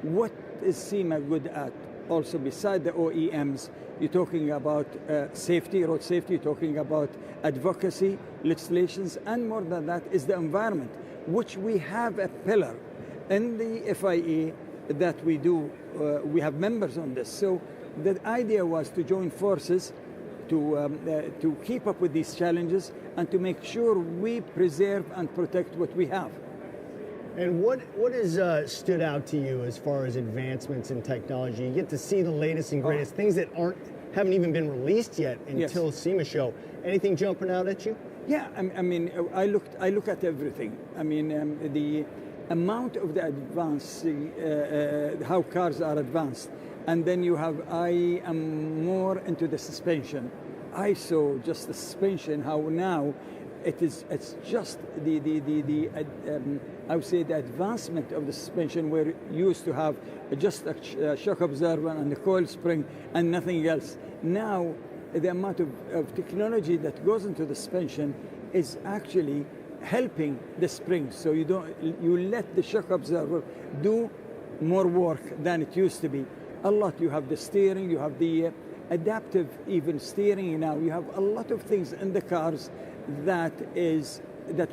what is Sema good at? also beside the OEMs, you're talking about safety, road safety, you're talking about advocacy, legislations, and more than that is the environment, which we have a pillar in the FIA that we do. We have members on this. So the idea was to join forces to keep up with these challenges and to make sure we preserve and protect what we have. And what has stood out to you as far as advancements in technology? You get to see the latest and greatest, things that haven't even been released yet until SEMA show. Anything jumping out at you? Yeah, I mean, I look at everything. I mean, the amount of the advance, how cars are advanced, and then you have. I am more into the suspension. I saw just the suspension, how now it's just I would say the advancement of the suspension, where you used to have just a shock absorber and a coil spring and nothing else. Now the amount of technology that goes into the suspension is actually helping the spring. So you let the shock absorber do more work than it used to be. A lot. You have the steering, you have the adaptive even steering now. You have a lot of things in the cars that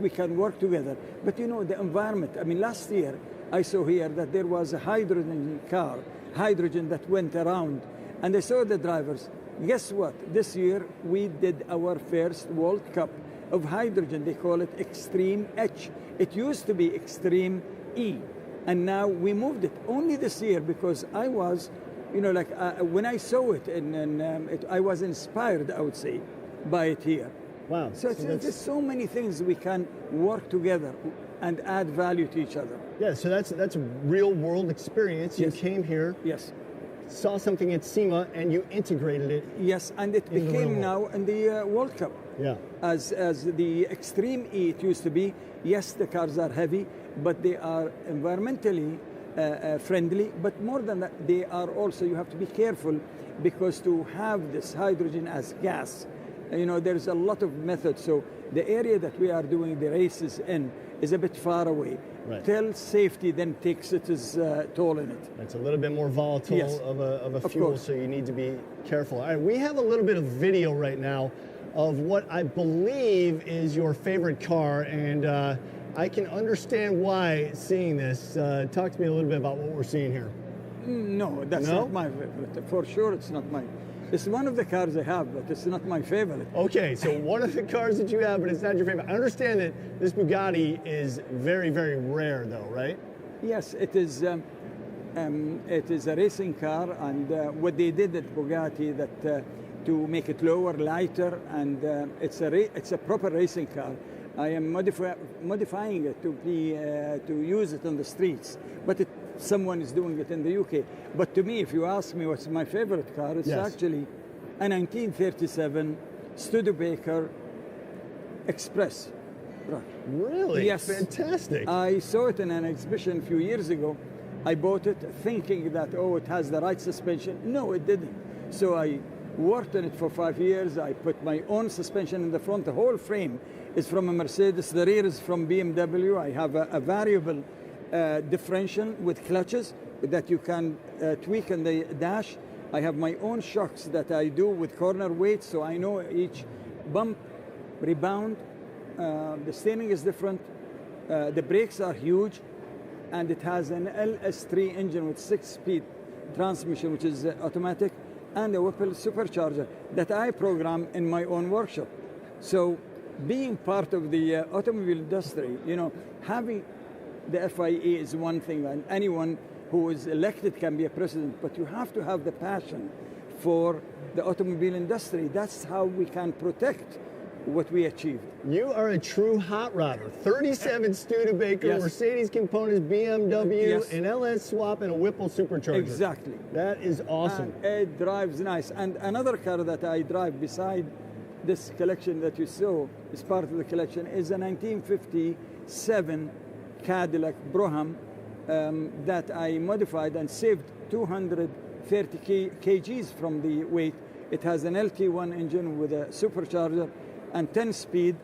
we can work together. But you know, the environment, I mean, last year I saw here that there was a hydrogen car, hydrogen that went around, and I saw the drivers. Guess what? This year we did our first World Cup of hydrogen. They call it Extreme H. It used to be Extreme E, and now we moved it only this year because I was, you know, like when I saw it, I was inspired, I would say, by it here. Wow. So there's so many things we can work together and add value to each other. Yeah, so that's a real world experience. You came here. Yes. Saw something at SEMA and you integrated it. Yes, and it became now in the World Cup. Yeah. As the Extreme E it used to be. Yes, the cars are heavy, but they are environmentally friendly. But more than that, they are also, you have to be careful, because to have this hydrogen as gas, you know, there's a lot of methods. So the area that we are doing the races in is a bit far away. Right. Till safety then takes its toll in it. It's a little bit more volatile of a fuel, so you need to be careful. All right, we have a little bit of video right now of what I believe is your favorite car, and I can understand why seeing this. Talk to me a little bit about what we're seeing here. No, that's not my favorite. For sure, it's not mine. It's one of the cars I have, but it's not my favorite. Okay, so one of the cars that you have, but it's not your favorite. I understand that this Bugatti is very, very rare, though, right? Yes, it is. It is a racing car, and what they did at Bugatti that to make it lower, lighter, and it's a proper racing car. I am modifying it to use it on the streets, but someone is doing it in the UK. But to me, if you ask me what's my favorite car, it's actually a 1937 Studebaker Express. Right. Really? Yes. Fantastic. I saw it in an exhibition a few years ago. I bought it thinking that, oh, it has the right suspension. No, it didn't. So I worked on it for 5 years. I put my own suspension in the front. The whole frame is from a Mercedes. The rear is from BMW. I have a variable differential with clutches that you can tweak in the dash. I have my own shocks that I do with corner weights, so I know each bump, rebound. The steering is different. The brakes are huge, and it has an LS3 engine with 6-speed transmission, which is automatic, and a Whipple supercharger that I program in my own workshop. So being part of the automobile industry, you know, having the FIA is one thing, and anyone who is elected can be a president, but you have to have the passion for the automobile industry. That's how we can protect what we achieved. You are a true hot rodder. 37 Studebaker, Mercedes components, BMW, an LS swap, and a Whipple supercharger. Exactly. That is awesome. And it drives nice. And another car that I drive beside this collection that you saw, is part of the collection, is a 1957 Cadillac Brougham that I modified and saved 230 kgs from the weight. It has an LT1 engine with a supercharger and 10-speed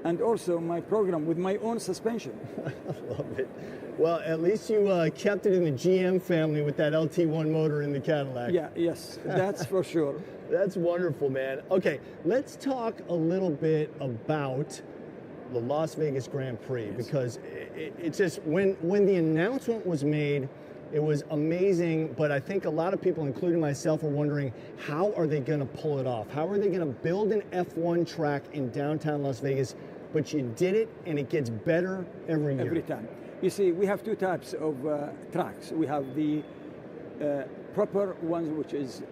and also my program with my own suspension. I love it. Well, at least you kept it in the GM family with that LT1 motor in the Cadillac. Yeah, yes, that's for sure. That's wonderful, man. Okay, let's talk a little bit about the Las Vegas Grand Prix, because it's just, when the announcement was made, it was amazing, but I think a lot of people, including myself, are wondering, how are they going to pull it off? How are they going to build an F1 track in downtown Las Vegas? But you did it, and it gets better every year. Every time. You see, we have two types of tracks. We have the proper ones, which is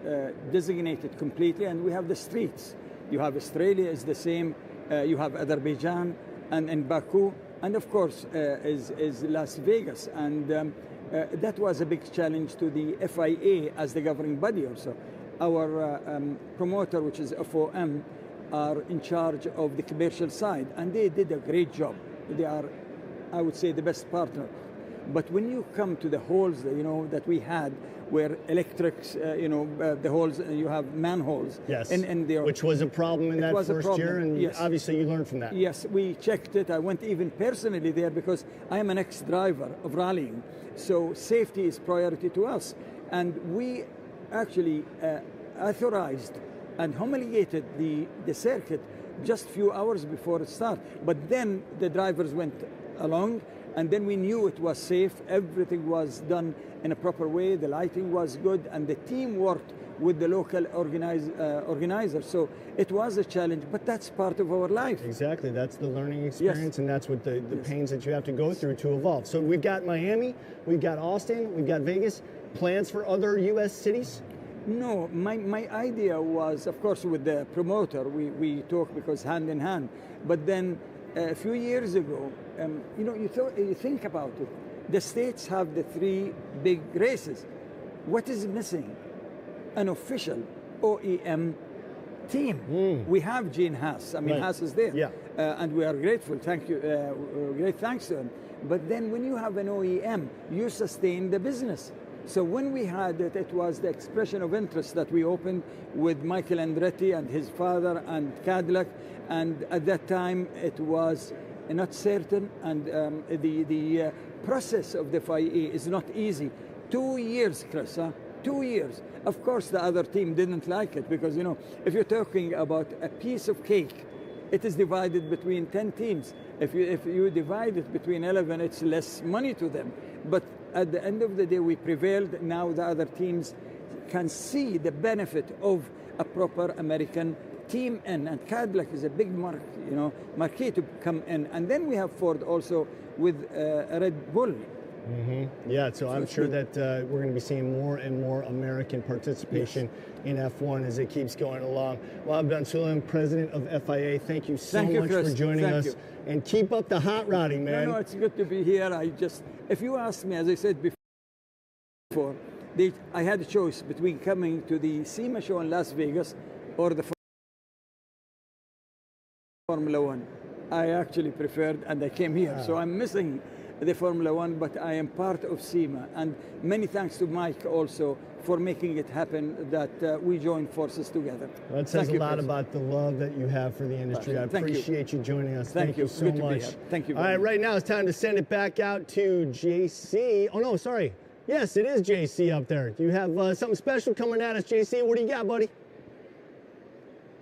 designated completely, and we have the streets. You have Australia is the same. You have Azerbaijan and Baku, and of course is Las Vegas. And that was a big challenge to the FIA as the governing body also. Our promoter, which is FOM, are in charge of the commercial side, and they did a great job. They are, I would say, the best partner. But when you come to the holes, that we had, where electrics, the holes, you have manholes. Yes, and which was a problem in that first year, and yes. Obviously you learned from that. Yes, we checked it. I went even personally there because I am an ex-driver of rallying. So safety is priority to us. And we actually authorized and homologated the circuit just a few hours before it started. But then the drivers went along, and then we knew it was safe. Everything was done in a proper way. The lighting was good, and the team worked with the local organizers. So it was a challenge, but that's part of our life. Exactly, that's the learning experience, yes. And that's what the pains that you have to go through to evolve. So we've got Miami, we've got Austin, we've got Vegas. Plans for other U.S. cities? No, my idea was, of course, with the promoter, we talk because hand in hand. But then a few years ago, you think about it. The states have the three big races. What is missing? An official OEM team. We have Gene Haas. I mean, right. Haas is there. Yeah. And we are grateful. Thank you. Great thanks to him. But then when you have an OEM, you sustain the business. So when we had it, it was the expression of interest that we opened with Michael Andretti and his father and Cadillac. And at that time, it was not certain. And the process of the FIA is not easy. 2 years, Chris, huh? 2 years. Of course, the other team didn't like it because, if you're talking about a piece of cake, it is divided between 10 teams. If you divide it between 11, it's less money to them. But at the end of the day, we prevailed. Now the other teams can see the benefit of a proper American team in. And Cadillac is a big marquee to come in. And then we have Ford also with Red Bull. Mm-hmm. Yeah, so I'm sure that we're going to be seeing more and more American participation in F1 as it keeps going along. Well, Abdul Suleiman, president of FIA, thank you so much for joining us. And keep up the hot rodding, man. No, it's good to be here. If you ask me, as I said before, I had a choice between coming to the SEMA show in Las Vegas or the Formula One. I actually preferred, and I came here. So I'm missing the Formula One, but I am part of SEMA. And many thanks to Mike also for making it happen that we joined forces together. Well, that says a lot about the love that you have for the industry. I appreciate you joining us. Thank you so much. Thank you. All right, right now it's time to send it back out to JC. Oh, no, sorry. Yes, it is JC up there. You have something special coming at us, JC. What do you got, buddy?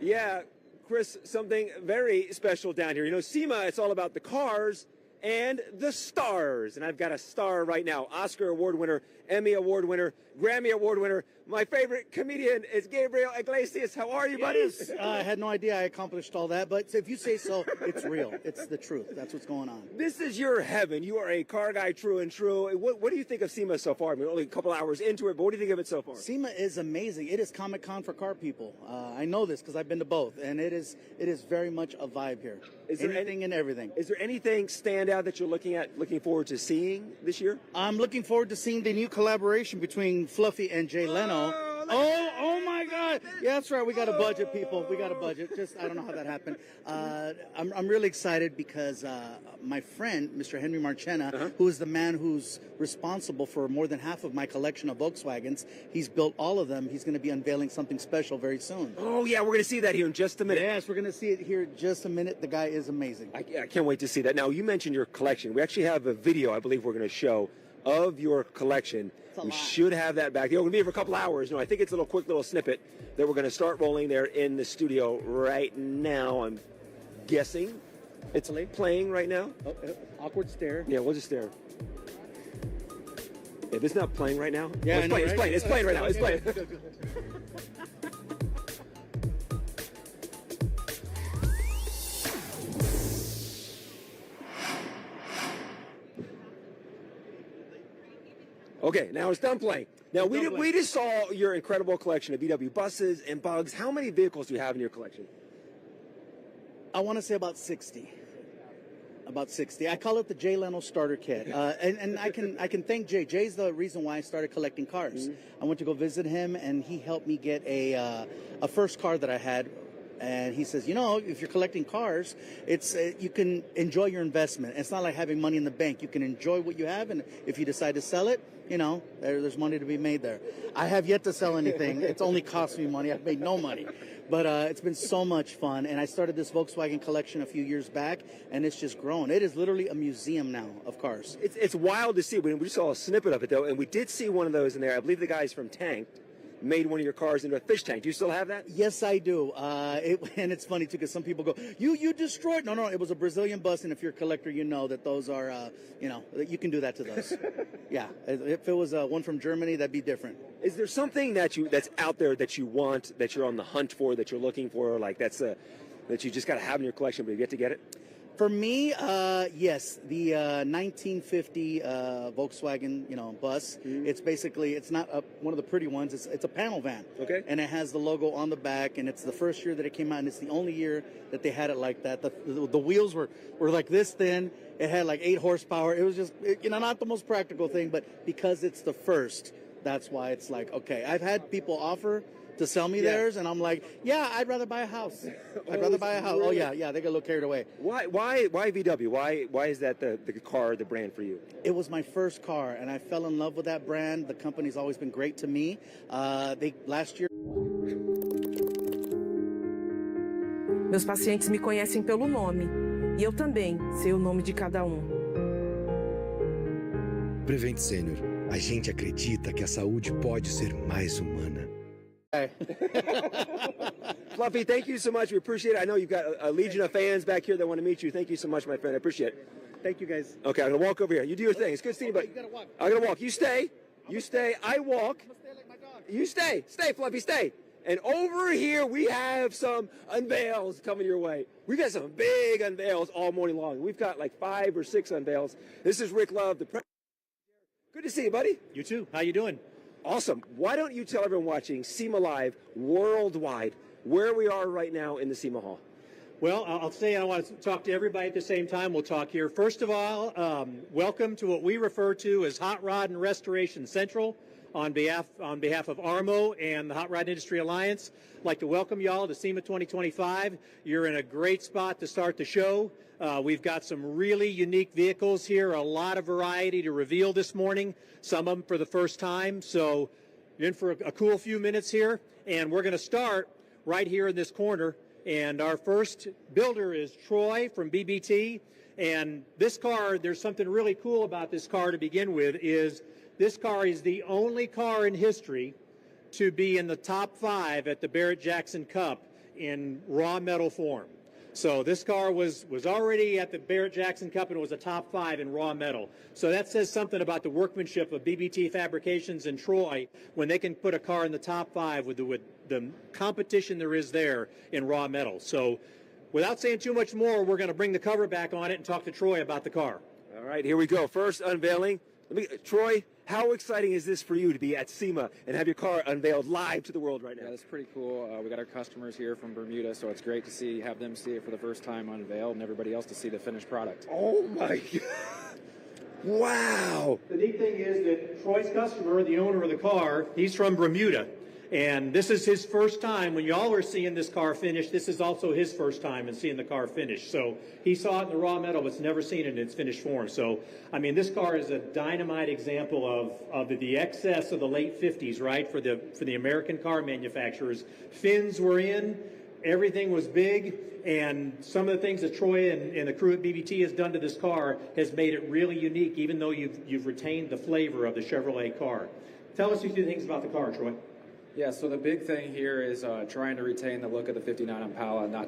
Yeah, Chris, something very special down here. SEMA, it's all about the cars and the stars. And I've got a star right now. Oscar Award winner, Emmy Award winner, Grammy Award winner. My favorite comedian is Gabriel Iglesias. How are you, buddy? Yes. I had no idea I accomplished all that, but if you say so, it's real. It's the truth. That's what's going on. This is your heaven. You are a car guy true and true. What do you think of SEMA so far? I mean, only a couple hours into it, but what do you think of it so far? SEMA is amazing. It is Comic-Con for car people. I know this because I've been to both, and it is very much a vibe here. Is there anything and everything? Is there anything stand out that you're looking forward to seeing this year? I'm looking forward to seeing the new collaboration between Fluffy and Jay Leno. Oh my God! Yeah, that's right. We got a budget, people. We got a budget. Just I don't know how that happened. I'm really excited because my friend, Mr. Henry Marchena, who is the man who's responsible for more than half of my collection of Volkswagens, he's built all of them. He's going to be unveiling something special very soon. Oh yeah, we're going to see that here in just a minute. Yes, we're going to see it here in just a minute. The guy is amazing. I can't wait to see that. Now, you mentioned your collection. We actually have a video, I believe, we're going to show of your collection. We should have that back. We're going to be here for a couple hours. No, I think it's a quick little snippet that we're going to start rolling there in the studio right now. I'm guessing it's playing right now. Oh, awkward stare. Yeah, we'll just stare. If it's not playing right now, yeah, it's playing. It's playing. It's playing right now. It's playing. Okay, now it's done playing. Now we just saw your incredible collection of VW buses and bugs. How many vehicles do you have in your collection? I want to say about 60. About 60. I call it the Jay Leno starter kit, and I can thank Jay. Jay's the reason why I started collecting cars. I went to go visit him, and he helped me get a first car that I had. And he says, you know, if you're collecting cars, it's you can enjoy your investment. It's not like having money in the bank. You can enjoy what you have, and if you decide to sell it, you know, there's money to be made there. I have yet to sell anything. It's only cost me money. I've made no money. But it's been so much fun. And I started this Volkswagen collection a few years back, and it's just grown. It is literally a museum now of cars. It's wild to see. We saw a snippet of it, though, and we did see one of those in there. I believe the guys from Tanked made one of your cars into a fish tank. Do you still have that? Yes, I do. And it's funny, too, because some people go, you destroyed. No, it was a Brazilian bus, and if you're a collector, you know that those are, you know, you can do that to those. Yeah. If it was one from Germany, that'd be different. Is there something that's out there that you want, that you're on the hunt for, that you're looking for, like that you just got to have in your collection, but you get to get it? For me, yes, the 1950 Volkswagen, you know, bus. It's basically, it's not one of the pretty ones. It's a panel van. Okay. And it has the logo on the back, and it's the first year that it came out, and it's the only year that they had it like that. The wheels were like this thin. It had like 8 horsepower. It was just, you know, not the most practical thing, but because it's the first, that's why it's like, okay. I've had people offer to sell me theirs, and I'm like, yeah, I'd rather buy a house. I'd rather buy a house. Really? Oh yeah, they get a little carried away. Why VW? Why is that the car, the brand for you? It was my first car, and I fell in love with that brand. The company's always been great to me. Last year. Meus pacientes me conhecem pelo nome, e eu também sei o nome de cada Prevent Senior. A gente acredita que a saúde pode ser mais humana. Fluffy, thank you so much. We appreciate it. I know you've got a legion of fans back here that want to meet you. Thank you so much, my friend. I appreciate it. Thank you, guys. Okay, I'm going to walk over here. You do your thing. It's good seeing you, buddy. You gotta walk. I'm going to walk. You stay. You stay. I walk. I'm gonna stay like my dog. You stay. Stay, Fluffy, stay. And over here, we have some unveils coming your way. We've got some big unveils all morning long. We've got like 5 or 6 unveils. This is Rick Love, the president. Good to see you, buddy. You too. How you doing? Awesome. Why don't you tell everyone watching SEMA Live worldwide where we are right now in the SEMA Hall? Well, I'll say I want to talk to everybody at the same time. We'll talk here. First of all, welcome to what we refer to as Hot Rod and Restoration Central. On behalf of ARMO and the Hot Rod Industry Alliance, I'd like to welcome y'all to SEMA 2025. You're in a great spot to start the show. We've got some really unique vehicles here, a lot of variety to reveal this morning, some of them for the first time. So you're in for a cool few minutes here, and we're going to start right here in this corner. And our first builder is Troy from BBT. And this car, there's something really cool about this car to begin with, is this car is the only car in history to be in the top 5 at the Barrett-Jackson Cup in raw metal form. So this car was already at the Barrett-Jackson Cup, and it was a top 5 in raw metal. So that says something about the workmanship of BBT Fabrications and Troy when they can put a car in the top 5 with the competition there is there in raw metal. So without saying too much more, we're going to bring the cover back on it and talk to Troy about the car. All right, here we go. First unveiling. Troy, how exciting is this for you to be at SEMA and have your car unveiled live to the world right now? Yeah, that's pretty cool. We got our customers here from Bermuda, so it's great to have them see it for the first time unveiled and everybody else to see the finished product. Oh my God. Wow. The neat thing is that Troy's customer, the owner of the car, he's from Bermuda. And this is his first time. When y'all are seeing this car finished, this is also his first time in seeing the car finished. So he saw it in the raw metal, but's never seen it in its finished form. So, I mean, this car is a dynamite example of the excess of the late 50s, right, for the American car manufacturers. Fins were in, everything was big, and some of the things that Troy and the crew at BBT has done to this car has made it really unique, even though you've retained the flavor of the Chevrolet car. Tell us a few things about the car, Troy. Yeah, so the big thing here is trying to retain the look of the 59 Impala, not